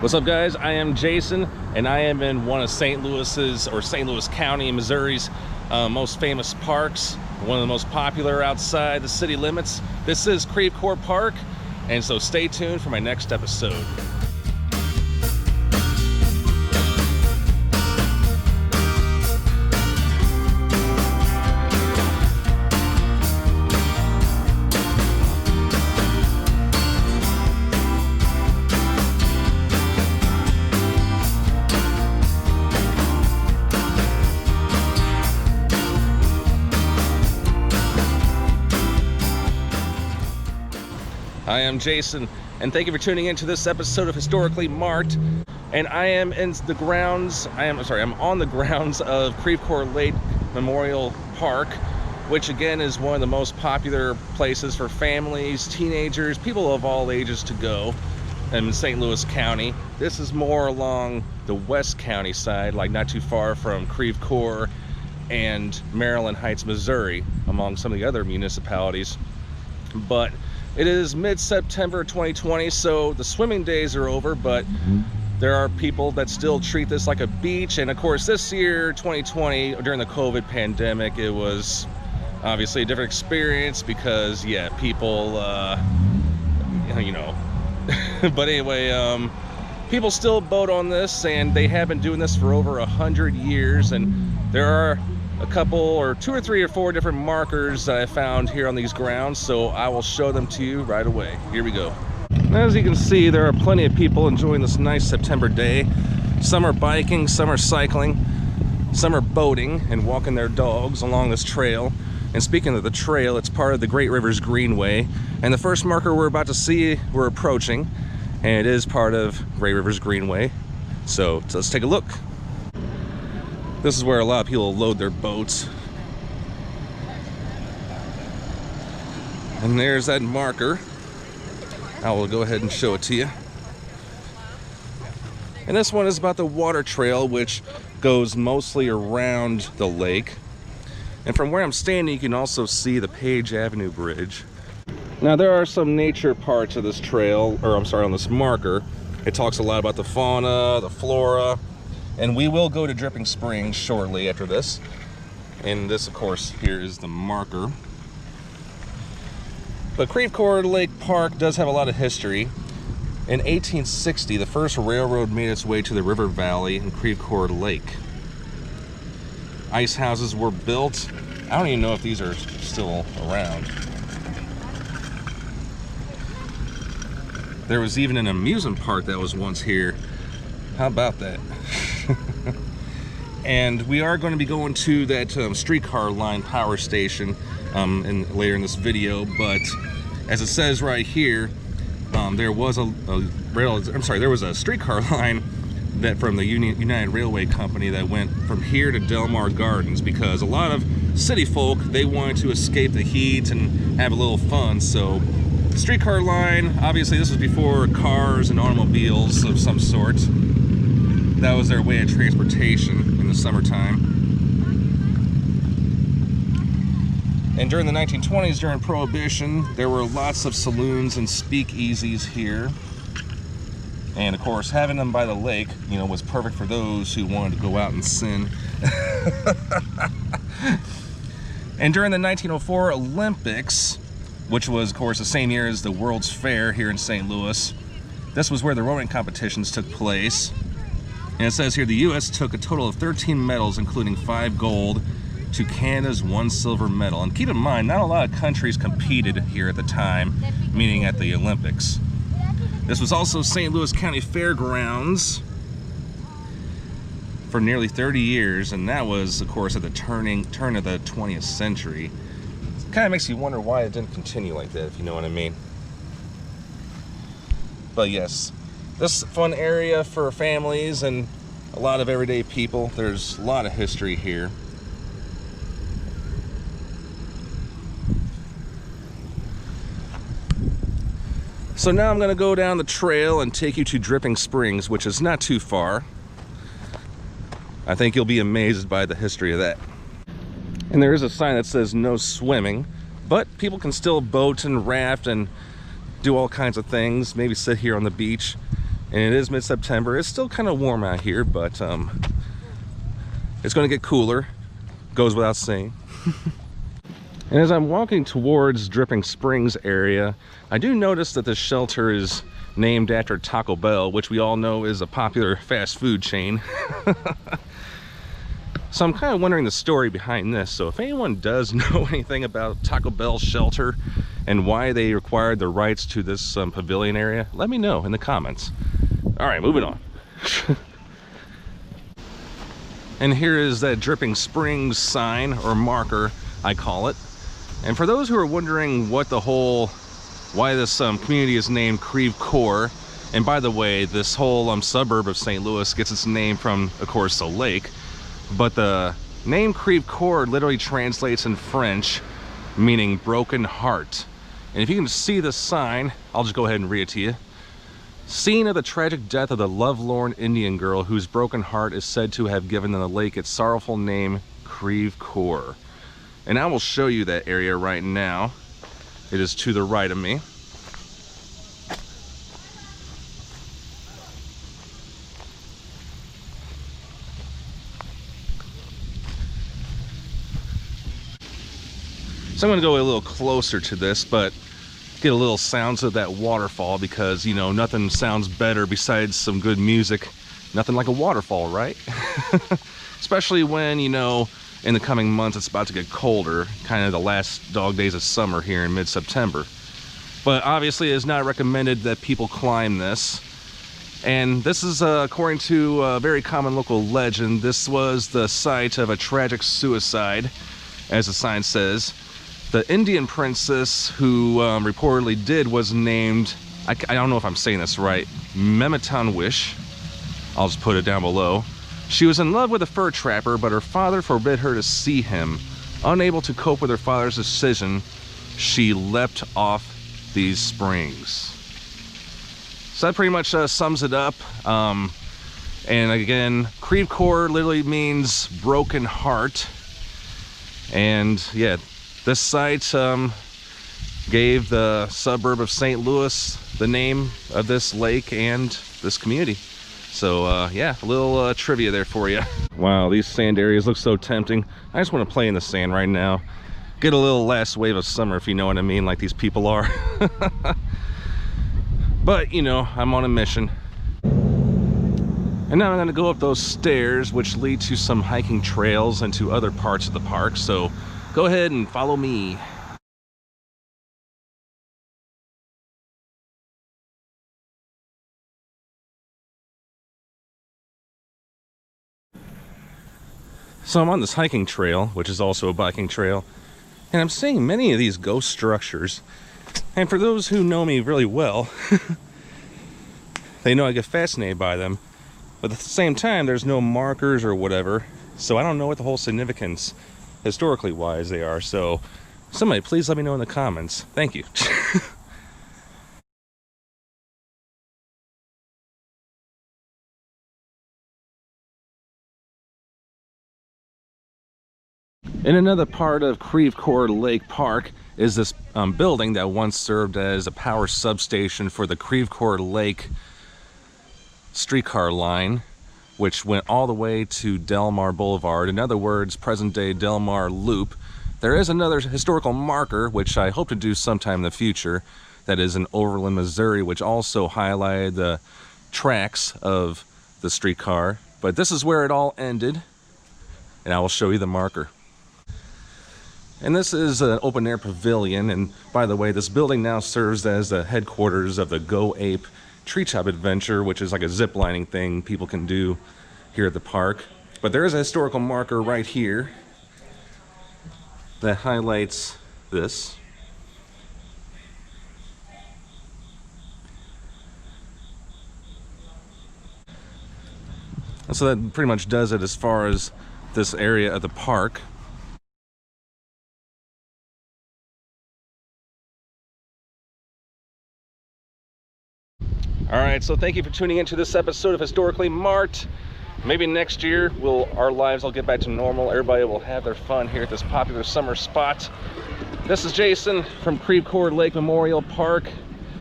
What's up, guys? I am Jason, and I am in one of St. Louis's, or St. Louis County, Missouri's most famous parks, one of the most popular outside the city limits. This is Creve Coeur Park, and so stay tuned for my next episode. I am Jason, and thank you for tuning in to this episode of Historically Marked. And I am in the grounds, I'm on the grounds of Creve Coeur Lake Memorial Park, which again is one of the most popular places for families, teenagers, people of all ages to go in St. Louis County. This is more along the West County side, like not too far from Creve Coeur and Maryland Heights, Missouri, among some of the other municipalities. But it is mid-September 2020, so the swimming days are over, but there are people that still treat this like a beach. And of course, this year, 2020, during the COVID pandemic, it was obviously a different experience because, yeah, people, you know. But anyway, people still boat on this, and they have been doing this for over 100 years, and there are a couple or two or three or four different markers that I found here on these grounds, so I will show them to you right away. Here we go. As you can see, there are plenty of people enjoying this nice September day. Some are biking, some are cycling, some are boating and walking their dogs along this trail. And speaking of the trail, it's part of the Great Rivers Greenway, and the first marker we're about to see, we're approaching, and it is part of Great Rivers Greenway. So let's take a look. This is where a lot of people load their boats. And there's that marker. I will go ahead and show it to you. And this one is about the water trail, which goes mostly around the lake. And from where I'm standing, you can also see the Page Avenue Bridge. Now, there are some nature parts of this trail, or I'm sorry, on this marker. It talks a lot about the fauna, the flora. And we will go to Dripping Springs shortly after this. And this, of course, here is the marker. But Creve Coeur Lake Park does have a lot of history. In 1860, the first railroad made its way to the river valley in Creve Coeur Lake. Ice houses were built. I don't even know if these are still around. There was even an amusement park that was once here. How about that? And we are going to be going to that streetcar line power station later in this video, but as it says right here, there was a streetcar line that from the United Railway Company that went from here to Delmar Gardens, because a lot of city folk, they wanted to escape the heat and have a little fun. So the streetcar line, obviously this was before cars and automobiles of some sort. That was their way of transportation in the summertime. And during the 1920s, during Prohibition, there were lots of saloons and speakeasies here. And of course, having them by the lake, you know, was perfect for those who wanted to go out and sin. And during the 1904 Olympics, which was, of course, the same year as the World's Fair here in St. Louis, this was where the rowing competitions took place. And it says here, the U.S. took a total of 13 medals, including 5 gold, to Canada's 1 silver medal. And keep in mind, not a lot of countries competed here at the time, meaning at the Olympics. This was also St. Louis County Fairgrounds for nearly 30 years, and that was, of course, at the turn of the 20th century. It kind of makes you wonder why it didn't continue like that, if you know what I mean. But yes, this fun area for families and a lot of everyday people. There's a lot of history here. So now I'm going to go down the trail and take you to Dripping Springs, which is not too far. I think you'll be amazed by the history of that. And there is a sign that says no swimming, but people can still boat and raft and do all kinds of things, maybe sit here on the beach. and it is mid-September. It's still kind of warm out here, but it's going to get cooler, goes without saying. And as I'm walking towards Dripping Springs area, I do notice that the shelter is named after Taco Bell, which we all know is a popular fast food chain. So I'm kind of wondering the story behind this. So if anyone does know anything about Taco Bell shelter and why they required the rights to this pavilion area, let me know in the comments. All right, moving on. And here is that Dripping Springs sign, or marker, I call it. And for those who are wondering why this community is named Creve Coeur, and by the way, this whole suburb of St. Louis gets its name from, of course, the lake. But the name Creve Coeur literally translates in French, meaning broken heart. And if you can see the sign, I'll just go ahead and read it to you. Scene of the tragic death of the lovelorn Indian girl whose broken heart is said to have given the lake its sorrowful name, Creve Coeur. And I will show you that area right now. It is to the right of me. So I'm going to go a little closer to this, but get a little sounds of that waterfall, because, you know, nothing sounds better besides some good music. Nothing like a waterfall, right? Especially when, you know, in the coming months it's about to get colder, kind of the last dog days of summer here in mid-September. But obviously it is not recommended that people climb this. And this is, according to a very common local legend, this was the site of a tragic suicide, as the sign says. The Indian princess who reportedly did was named, I don't know if I'm saying this right, Memetanwish. I'll just put it down below. She was in love with a fur trapper, but her father forbid her to see him. Unable to cope with her father's decision, she leapt off these springs. So that pretty much sums it up. And again, Creve Coeur literally means broken heart. And yeah, this site gave the suburb of St. Louis the name of this lake and this community. So yeah, a little trivia there for you. Wow, these sand areas look so tempting. I just want to play in the sand right now. Get a little last wave of summer, if you know what I mean, like these people are. But, you know, I'm on a mission. And now I'm going to go up those stairs, which lead to some hiking trails and to other parts of the park. So go ahead and follow me. So I'm on this hiking trail, which is also a biking trail, and I'm seeing many of these ghost structures. And for those who know me really well, they know I get fascinated by them. But at the same time, there's no markers or whatever, so I don't know what the whole significance, historically wise, they are. So somebody please let me know in the comments. Thank you. In another part of Creve Coeur Lake Park is this building that once served as a power substation for the Creve Coeur Lake streetcar line, which went all the way to Delmar Boulevard. In other words, present-day Delmar Loop. There is another historical marker, which I hope to do sometime in the future, that is in Overland, Missouri, which also highlighted the tracks of the streetcar. But this is where it all ended, and I will show you the marker. And this is an open-air pavilion, and by the way, this building now serves as the headquarters of the Go Ape Treetop Adventure, which is like a zip-lining thing people can do here at the park. But there is a historical marker right here that highlights this. And so that pretty much does it as far as this area of the park. Alright, so thank you for tuning into this episode of Historically Marked. Maybe next year our lives will get back to normal. Everybody will have their fun here at this popular summer spot. This is Jason from Creve Coeur Lake Memorial Park.